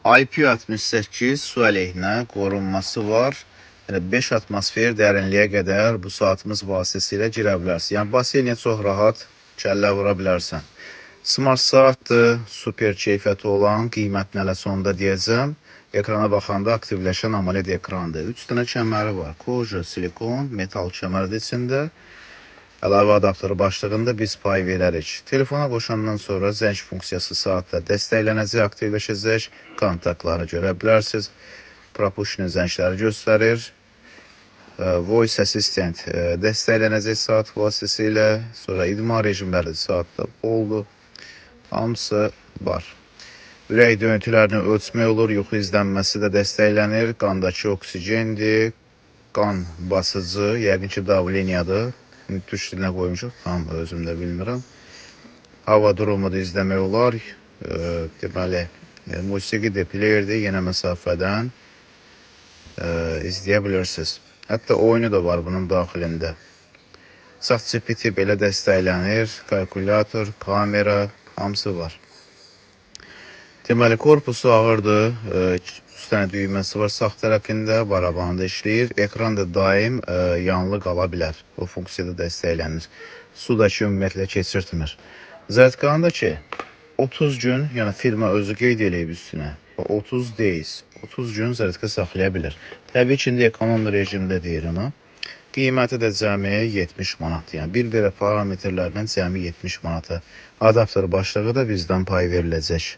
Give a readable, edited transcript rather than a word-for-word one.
IP68 su əleyhinə qorunması var. Yəni 5 atmosfer dərinliyə qədər bu saatımız vasitəsilə girə bilərsən. Yəni baseyniyə çox rahat kəllə vura bilərsən. Smart saatdır, super keyfiyyəti olan, qiymətini hələ sonunda deyəcəm. Ekrana baxanda aktivləşən AMOLED ekrandır. 3 dənə kəməri var. Koja, silikon, metal kəmərdir içində. Əlavə adaptörü başlığında biz pay verərik. Telefona qoşandan sonra zəng funksiyası saatla dəstəklənəcək, aktivləşəcək. Kontaktları görə bilərsiniz. Propulsion zəngləri göstərir. Voice Assistant dəstəklənəcək saat vasitəsilə. Sonra idman rejimləri saatda oldu. Hamısı var. Ürək döyüntülərini ölçmək olur, yuxu izlənməsi də dəstəklənir. Qandakı oksigendir, qan basıcı, yəqin ki davleniyadır. Türk dilinə qoymuşuq, tam özüm də bilmirəm. Hava durumu da izləmək olar. Deməli, musiqi deplayerdir, yenə məsafədən izləyə bilirsiniz. Hətta oyunu da var bunun daxilində. ChatGPT belə dəstəklənir, kalkulyator, kamera, hamısı var. Deməli, korpusu ağırdır. 3 dənə düyməsi var sağ tərəfində, barabanda işləyir. Ekran da daim yanlı qala bilər. O funksiyada dəstəklənir. Su da ki, ümumiyyətlə keçirtmir. Zərtkanı da ki, 30 gün, yəni firma özü qeyd eləyib üstünə. 30 days, 30 gün zərtka saxlaya bilir. Təbii ki, indi ekonom rejimdə deyir ona. Qiyməti də cəmi 70 manat. Yəni, bir belə parametrlərdən cəmi 70 manata. Adaptör başlığı da bizdən pay veriləcək.